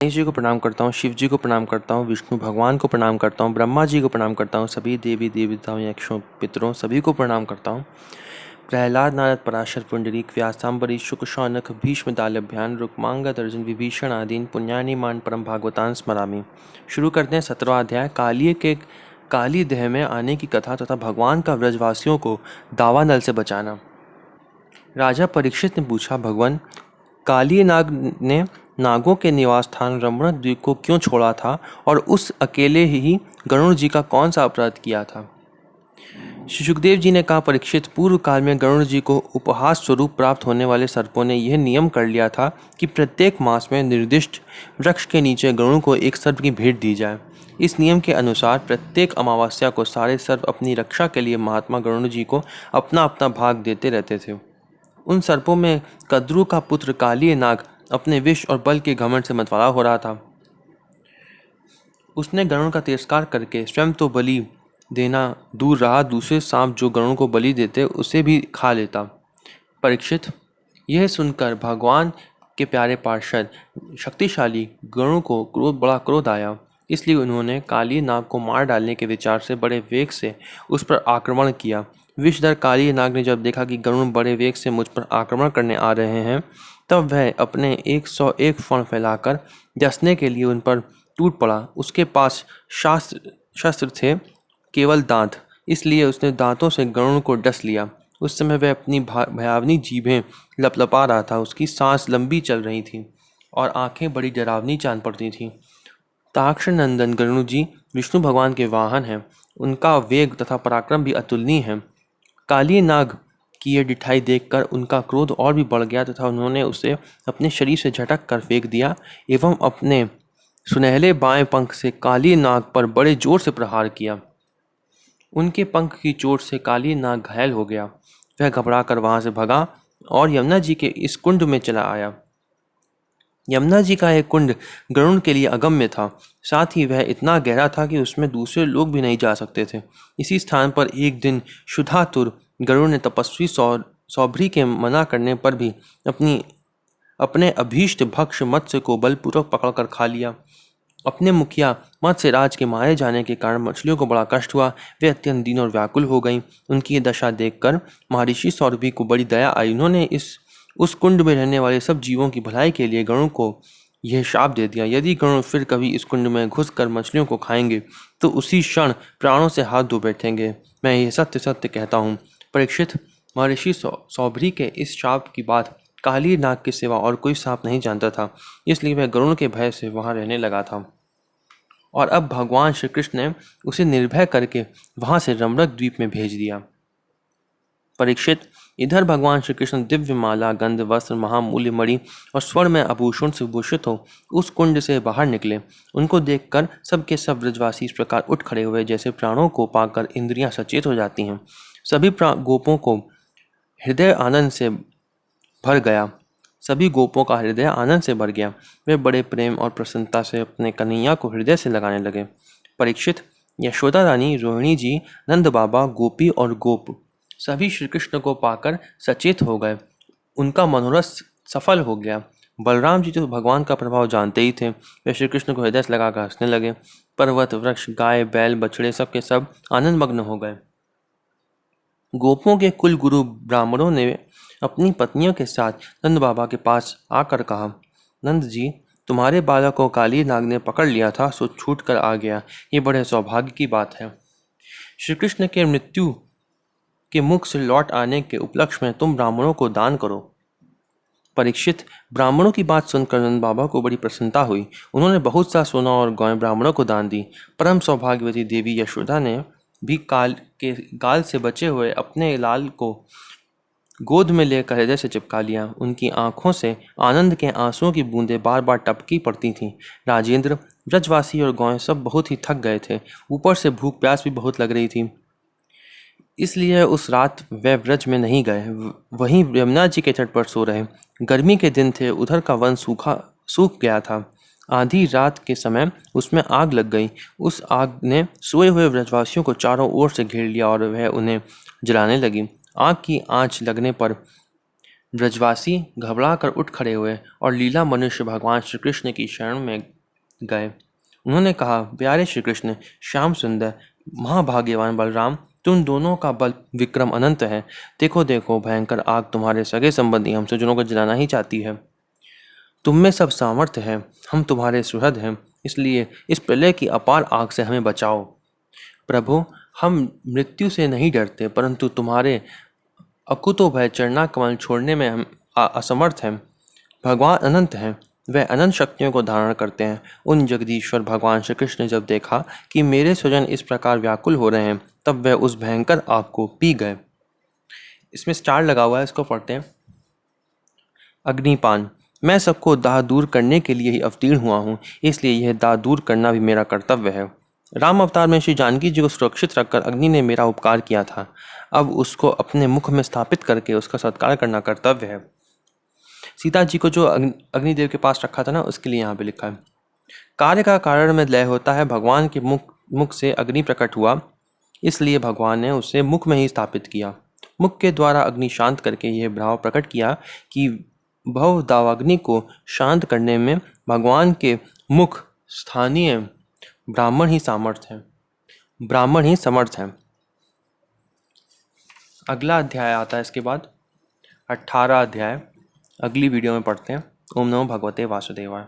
गणेश जी को प्रणाम करता हूँ, शिव जी को प्रणाम करता हूँ, विष्णु भगवान को प्रणाम करता हूँ, ब्रह्मा जी को प्रणाम करता हूँ, सभी देवी देवताओं यक्षों पितरों सभी को प्रणाम करता हूँ। प्रहलाद नारद पराशर पुंडरीक व्यासाम्बरी शुक शौनक भीष्म दालभ्यान रुक्मांगद अर्जुन विभीषण आदीन पुण्यानि मान परम भागवतान स्मरामि। शुरू करते हैं 17वां अध्याय कालिए के काली देह में आने की कथा तथा भगवान का व्रजवासियों को दावानल से बचाना। राजा परीक्षित ने पूछा, भगवान, काली नाग ने नागों के निवास स्थान रमणक द्वीप को क्यों छोड़ा था और उस अकेले ही गरुड़ जी का कौन सा अपराध किया था? श्री सुखदेव जी ने कहा, परीक्षित, पूर्व काल में गरुड़ जी को उपहास स्वरूप प्राप्त होने वाले सर्पों ने यह नियम कर लिया था कि प्रत्येक मास में निर्दिष्ट वृक्ष के नीचे गरुड़ को एक सर्प की भेंट दी जाए। इस नियम के अनुसार प्रत्येक अमावस्या को सारे सर्प अपनी रक्षा के लिए महात्मा गरुड़ जी को अपना अपना भाग देते रहते थे। उन सर्पों में कद्रू का पुत्र काली नाग अपने विष और बल के घमंड से मतवाला हो रहा था। उसने गरुड़ का तिरस्कार करके स्वयं तो बलि देना दूर रहा, दूसरे सांप जो गरुड़ को बलि देते उसे भी खा लेता। परीक्षित, यह सुनकर भगवान के प्यारे पार्षद शक्तिशाली गरुड़ को बड़ा क्रोध आया। इसलिए उन्होंने काली नाग को मार डालने के विचार से बड़े वेग से उस पर आक्रमण किया। विषधर काली नाग ने जब देखा कि गरुड़ बड़े वेग से मुझ पर आक्रमण करने आ रहे हैं, तब वह अपने 101 फण फैलाकर डसने के लिए उन पर टूट पड़ा। उसके पास शस्त्र थे, केवल दांत, इसलिए उसने दांतों से गरुड़ को डस लिया। उस समय वह अपनी भयावनी जीभें लपलपा रहा था। उसकी सांस लंबी चल रही थी और आंखें बड़ी डरावनी जान पड़ती थीं। ताक्ष नंदन गरुड़ जी विष्णु भगवान के वाहन हैं। उनका वेग तथा पराक्रम भी अतुलनीय है। काली नाग की यह डिठाई देखकर उनका क्रोध और भी बढ़ गया तथा उन्होंने उसे अपने शरीर से झटक कर फेंक दिया एवं अपने सुनहले बाएं पंख से काली नाग पर बड़े जोर से प्रहार किया। उनके पंख की चोट से काली नाग घायल हो गया। वह घबराकर वहां से भगा और यमुना जी के इस कुंड में चला आया। यमुना जी का यह कुंड गरुड़ के लिए अगम्य था। साथ ही वह इतना गहरा था कि उसमें दूसरे लोग भी नहीं जा सकते थे। इसी स्थान पर एक दिन क्षुधातुर गरुड़ ने तपस्वी सौभरी के मना करने पर भी अपने अभीष्ट भक्ष मत्स्य को बलपूर्वक पकड़कर खा लिया। अपने मुखिया मत्स्यराज के मारे जाने के कारण मछलियों को बड़ा कष्ट हुआ। वे अत्यंत दीन और व्याकुल हो गईं। उनकी ये दशा देखकर महर्षि सौरभी को बड़ी दया आई। उन्होंने उस कुंड में रहने वाले सब जीवों की भलाई के लिए गरुड़ को यह शाप दे दिया, यदि गरुड़ फिर कभी इस कुंड में घुसकर मछलियों को खाएंगे तो उसी क्षण प्राणों से हाथ धो बैठेंगे। मैं यह सत्य सत्य कहता हूँ। परीक्षित, महर्षि सौभरी के इस शाप की बात काली नाग के सिवा और कोई सांप नहीं जानता था, इसलिए वह गरुड़ के भय से वहां रहने लगा था। और अब भगवान श्री कृष्ण ने उसे निर्भय करके वहां से रमणक द्वीप में भेज दिया। परीक्षित, इधर भगवान श्री कृष्ण दिव्य माला, गंध, वस्त्र, महामूल्य मणि और स्वर्ण में आभूषण से भूषित हो उस कुंड से बाहर निकले। उनको देखकर सबके सब ब्रजवासी इस प्रकार उठ खड़े हुए जैसे प्राणों को पाकर इंद्रियां सचेत हो जाती हैं। सभी गोपों को हृदय आनंद से भर गया। सभी गोपों का हृदय आनंद से भर गया। वे बड़े प्रेम और प्रसन्नता से अपने कन्हैया को हृदय से लगाने लगे। परीक्षित, यशोदा रानी, रोहिणी जी, नंद बाबा, गोपी और गोप सभी श्री कृष्ण को पाकर सचेत हो गए। उनका मनोरथ सफल हो गया। बलराम जी तो भगवान का प्रभाव जानते ही थे। वे श्री कृष्ण को हृदय से लगाकर हंसने लगे। पर्वत, वृक्ष, गाय, बैल, बछड़े सब के सब आनंद मग्न हो गए। गोपों के कुल गुरु ब्राह्मणों ने अपनी पत्नियों के साथ नंद बाबा के पास आकर कहा, नंद जी, तुम्हारे बालक को काली नाग ने पकड़ लिया था, सो छूट कर आ गया। ये बड़े सौभाग्य की बात है। श्री कृष्ण के मृत्यु के मुख से लौट आने के उपलक्ष्य में तुम ब्राह्मणों को दान करो। परीक्षित, ब्राह्मणों की बात सुनकर नंद बाबा को बड़ी प्रसन्नता हुई। उन्होंने बहुत सा सोना और गायें ब्राह्मणों को दान दी। परम सौभाग्यवती देवी यशोदा ने भी गाल से बचे हुए अपने लाल को गोद में लेकर हृदय से चिपका लिया। उनकी आंखों से आनंद के आंसुओं की बूंदें बार बार टपकी पड़ती थीं। राजेंद्र, ब्रजवासी और गायें सब बहुत ही थक गए थे। ऊपर से भूख प्यास भी बहुत लग रही थी, इसलिए उस रात वे व्रज में नहीं गए, वहीं यमुना जी के तट पर सो रहे। गर्मी के दिन थे, उधर का वन सूख गया था। आधी रात के समय उसमें आग लग गई। उस आग ने सोए हुए व्रजवासियों को चारों ओर से घेर लिया और वह उन्हें जलाने लगी। आग की आंच लगने पर ब्रजवासी घबरा कर उठ खड़े हुए और लीला मनुष्य भगवान श्री कृष्ण की शरण में गए। उन्होंने कहा, प्यारे श्री कृष्ण, श्याम सुंदर, महाभाग्यवान बलराम, तुम दोनों का बल विक्रम अनंत है। देखो देखो, भयंकर आग तुम्हारे सगे संबंधी हम सज्जनों को जलाना ही चाहती है। तुम में सब सामर्थ्य है, हम तुम्हारे सुहृद हैं, इसलिए इस प्रलय की अपार आग से हमें बचाओ। प्रभु, हम मृत्यु से नहीं डरते, परंतु तुम्हारे अकुतो भय चरना कमल छोड़ने में हम असमर्थ हैं। भगवान अनंत हैं, वह अनंत शक्तियों को धारण करते हैं। उन जगदीश्वर भगवान श्री कृष्ण ने जब देखा कि मेरे स्वजन इस प्रकार व्याकुल हो रहे हैं, तब वह उस भयंकर आग को पी गए। इसमें स्टार लगा हुआ है, इसको पढ़ते हैं। अग्निपान। मैं सबको दाह दूर करने के लिए ही अवतीर्ण हुआ हूँ, इसलिए यह दाह दूर करना भी मेरा कर्तव्य है। राम अवतार में श्री जानकी जी को सुरक्षित रखकर अग्नि ने मेरा उपकार किया था। अब उसको अपने मुख में स्थापित करके उसका सत्कार करना कर्तव्य है। सीता जी को जो अग्निदेव के पास रखा था ना, उसके लिए यहाँ पे लिखा है, कार्य का कारण में लय होता है। भगवान के मुख से अग्नि प्रकट हुआ, इसलिए भगवान ने उसे मुख में ही स्थापित किया। मुख के द्वारा अग्नि शांत करके यह भाव प्रकट किया कि भव दावाग्नि को शांत करने में भगवान के मुख स्थानीय ब्राह्मण ही समर्थ हैं। अगला अध्याय आता है इसके बाद 18 अध्याय, अगली वीडियो में पढ़ते हैं। ओम नमो भगवते वासुदेवाय।